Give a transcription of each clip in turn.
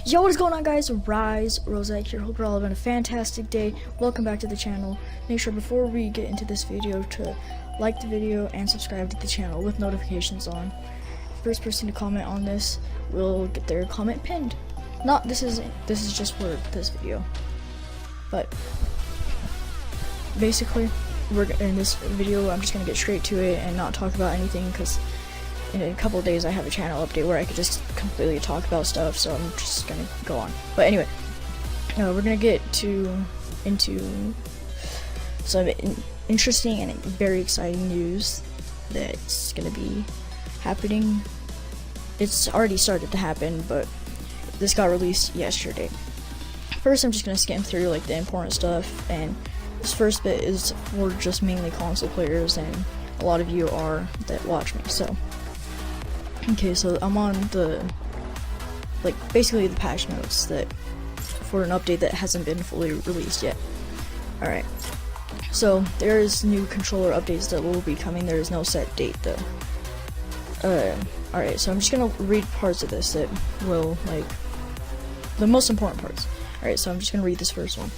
Yo, what is going on, guys? Rise Rosette here. Hope you're all having a fantastic day. Welcome back to the channel. Make sure before we get into this video to like the video and subscribe to the channel with notifications on. First person to comment on this will get their comment pinned. This is just for this video. But basically, in this video I'm just gonna get straight to it and not talk about anything, because in a couple of days I have a channel update where I could just completely talk about stuff, so I'm just gonna go on. But anyway, we're gonna get into some interesting and very exciting news that's gonna be happening. It's already started to happen, but this got released yesterday. First, I'm just gonna skim through like the important stuff, and this first bit is for just mainly console players, and a lot of you are that watch me. So okay, so I'm on the, basically the patch notes that for an update that hasn't been fully released yet. Alright, so there is new controller updates that will be coming. There is no set date though. Alright, so I'm just gonna read parts of this that will, the most important parts. Alright, so I'm just gonna read this first one.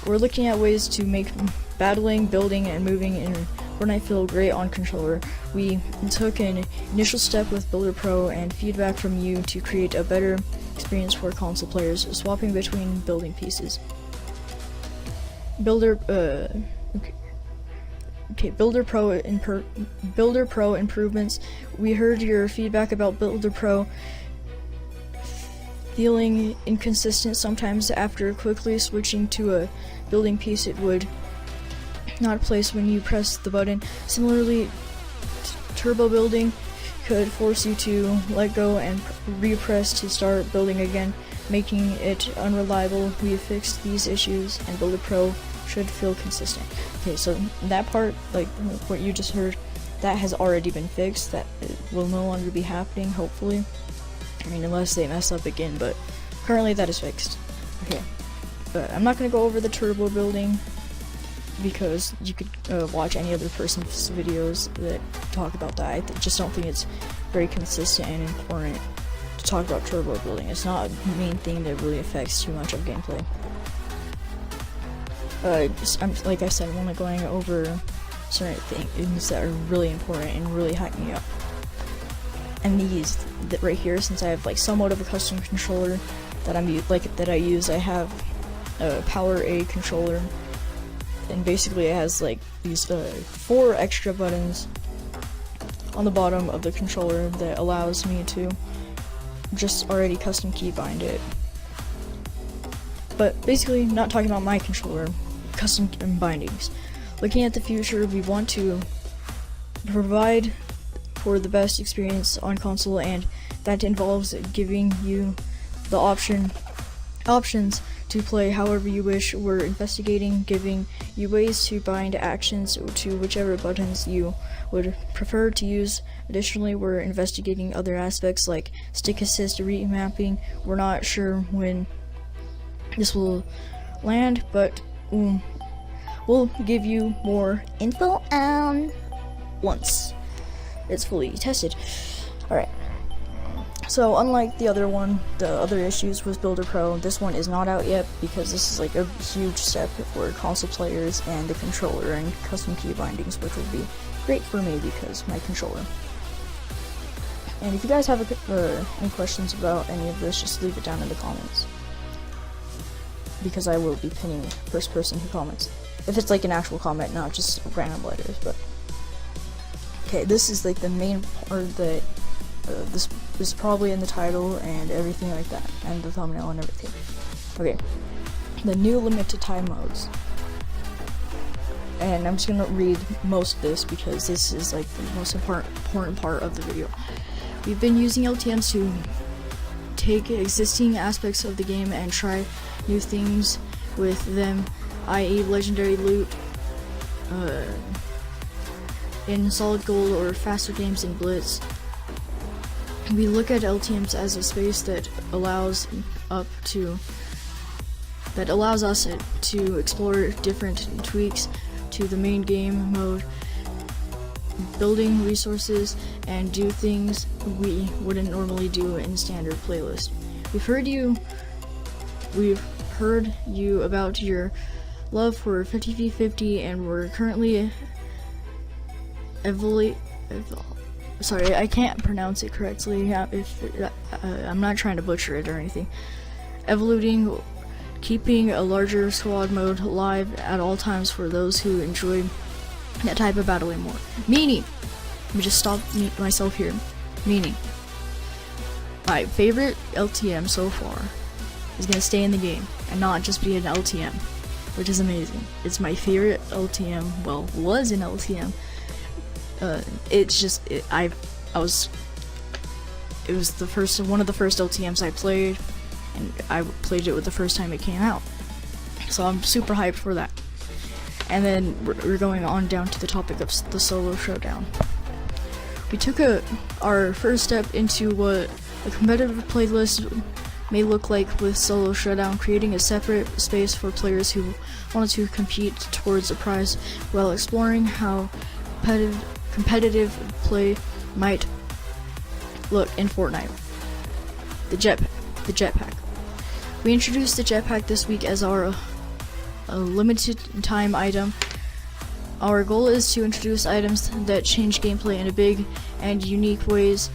We're looking at ways to make battling, building, and moving in Fortnite feel great on controller. We took an initial step with Builder Pro and feedback from you to create a better experience for console players, swapping between building pieces. Builder Pro improvements. We heard your feedback about Builder Pro feeling inconsistent sometimes. After quickly switching to a building piece, it would not place when you press the button. Similarly, turbo building could force you to let go and repress to start building again, making it unreliable. We have fixed these issues, and Builder Pro should feel consistent. Okay, so that part, what you just heard, that has already been fixed. That will no longer be happening, hopefully. I mean, unless they mess up again, but currently that is fixed. Okay, but I'm not going to go over the turbo building, because you could watch any other person's videos that talk about that. I just don't think it's very consistent and important to talk about turbo building. It's not a main thing that really affects too much of gameplay. Like I said, I'm only going over certain things that are really important and really hype me up. And these right here, since I have somewhat of a custom controller that I use, I have a Power A controller, and basically it has these 4 extra buttons on the bottom of the controller that allows me to just already custom keybind it. But basically, not talking about my controller, custom bindings. Looking at the future, we want to provide for the best experience on console, and that involves giving you the options to play however you wish. We're investigating giving you ways to bind actions to whichever buttons you would prefer to use. Additionally, we're investigating other aspects like stick assist remapping. We're not sure when this will land, but we'll give you more info once it's fully tested. Alright, so unlike the other one, the other issues with Builder Pro, this one is not out yet, because this is a huge step for console players and the controller and custom key bindings, which would be great for me because my controller. And if you guys have any questions about any of this, just leave it down in the comments, because I will be pinning the first person who comments. If it's an actual comment, not just random letters. But okay, this is the main part that this is probably in the title and everything like that, and the thumbnail and everything. Okay, the new limited time modes, and I'm just gonna read most of this because this is the most important part of the video. We've been using LTMs to take existing aspects of the game and try new things with them, i.e. legendary loot in Solid Gold or faster games in Blitz. We look at LTMs as a space that allows us to explore different tweaks to the main game mode, building resources, and do things we wouldn't normally do in standard playlist. We've heard you we've heard you about your love for 50v50, and we're currently sorry, I can't pronounce it correctly. I'm not trying to butcher it or anything. Evoluting, keeping a larger squad mode live at all times for those who enjoy that type of battling more. Meaning, let me just stop myself here. Meaning, my favorite LTM so far is gonna stay in the game and not just be an LTM, which is amazing. It's my favorite LTM. Well, was an LTM. It's just it was one of the first LTMs I played, and I played it with the first time it came out. So I'm super hyped for that. And then we're going on down to the topic of the solo showdown. We took our first step into what a competitive playlist may look like with solo showdown, creating a separate space for players who wanted to compete towards a prize while exploring how competitive play might look in Fortnite. The jetpack. We introduced the jetpack this week as our limited time item. Our goal is to introduce items that change gameplay in a big and unique ways.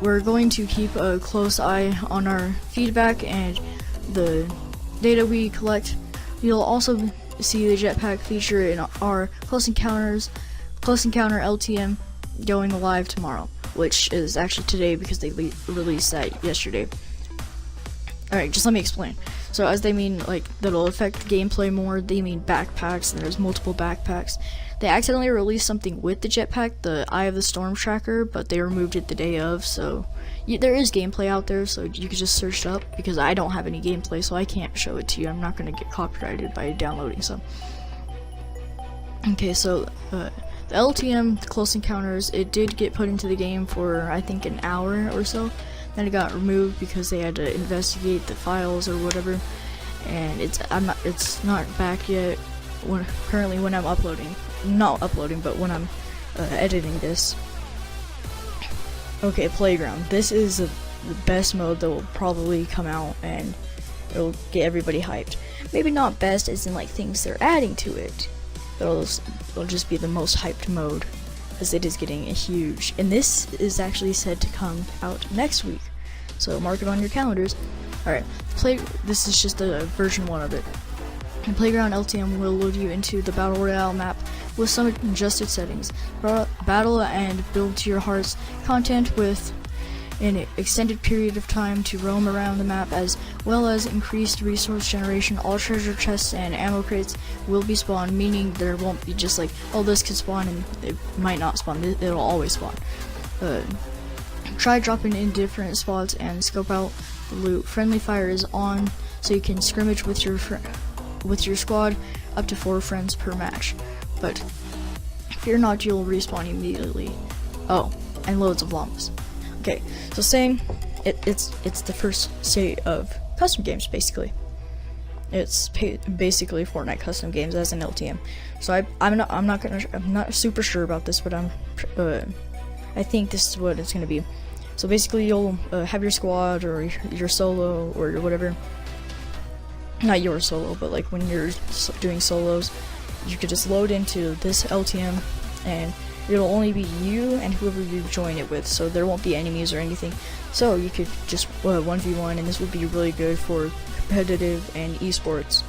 We're going to keep a close eye on our feedback and the data we collect. You'll also see the jetpack feature in our Close Encounter LTM going live tomorrow, which is actually today because they released that yesterday. Alright, just let me explain. So as they mean like that'll affect gameplay more, they mean backpacks, and there's multiple backpacks. They accidentally released something with the jetpack, the Eye of the Storm tracker, but they removed it the day of, so there is gameplay out there, so you could just search it up, because I don't have any gameplay, so I can't show it to you. I'm not going to get copyrighted by downloading some. Okay, so the LTM, the Close Encounters, it did get put into the game for I think an hour or so. Then it got removed because they had to investigate the files or whatever, and it's not back yet. Currently, when I'm when I'm editing this. Okay, Playground. This is the best mode that will probably come out, and it'll get everybody hyped. Maybe not best as in like things they're adding to it, but it'll just be the most hyped mode, as it is getting huge. And this is actually said to come out next week, so mark it on your calendars. Alright, this is just the version 1 of it. And Playground LTM will load you into the Battle Royale map with some adjusted settings. Battle and build to your heart's content with an extended period of time to roam around the map, as well as increased resource generation. All treasure chests and ammo crates will be spawned, meaning there won't be just like, oh, this could spawn and it might not spawn. It'll always spawn. Try dropping in different spots and scope out the loot. Friendly fire is on, so you can scrimmage with your squad, up to 4 friends per match. But fear not, you'll respawn immediately. Oh, and loads of llamas. Okay, so saying it's the first state of custom games, basically. It's basically Fortnite custom games as an LTM. So I'm not super sure about this, but I think this is what it's gonna be. So basically, you'll have your squad or your solo or whatever. Not your solo, but like when you're doing solos, you could just load into this LTM, and it'll only be you and whoever you join it with, so there won't be enemies or anything. So you could just 1v1, and this would be really good for competitive and esports.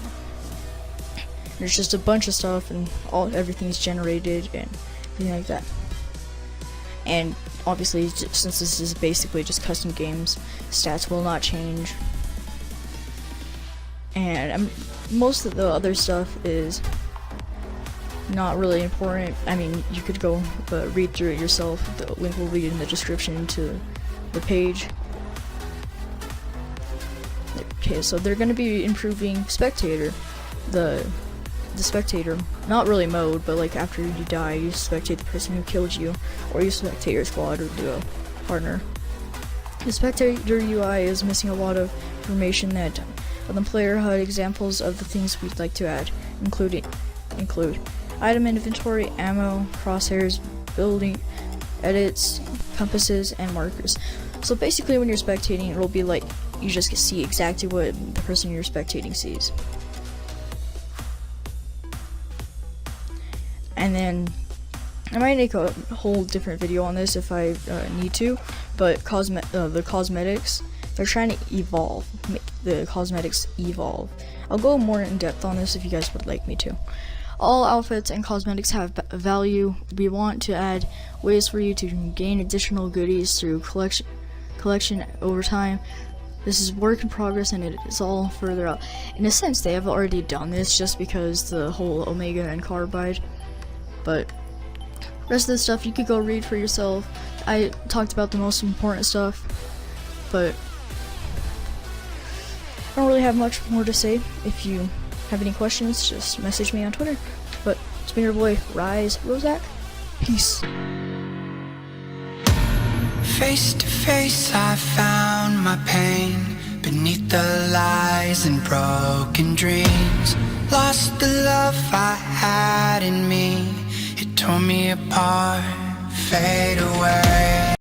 There's just a bunch of stuff, and everything's generated and everything like that. And obviously, since this is basically just custom games, stats will not change. And most of the other stuff is not really important. I mean, you could go read through it yourself. The link will be in the description to the page. Okay, so they're going to be improving Spectator. The Spectator, not really mode, but like after you die, you spectate the person who killed you, or you spectate your squad or duo partner. The Spectator UI is missing a lot of information that the player HUD examples of the things we'd like to add, include item inventory, ammo, crosshairs, building, edits, compasses, and markers. So basically when you're spectating, it'll be like you just can see exactly what the person you're spectating sees. And then I might make a whole different video on this if I need to, but the cosmetics, they're trying to evolve, make the cosmetics evolve. I'll go more in depth on this if you guys would like me to. All outfits and cosmetics have value. We want to add ways for you to gain additional goodies through collection over time. This is work in progress and it is all further out. In a sense, they have already done this just because the whole Omega and Carbide. But rest of the stuff you could go read for yourself. I talked about the most important stuff, but I don't really have much more to say. If you have any questions, just message me on Twitter. But it's been your boy, Rise Rozak. Peace. Face to face, I found my pain beneath the lies and broken dreams. Lost the love I had in me. It tore me apart, fade away.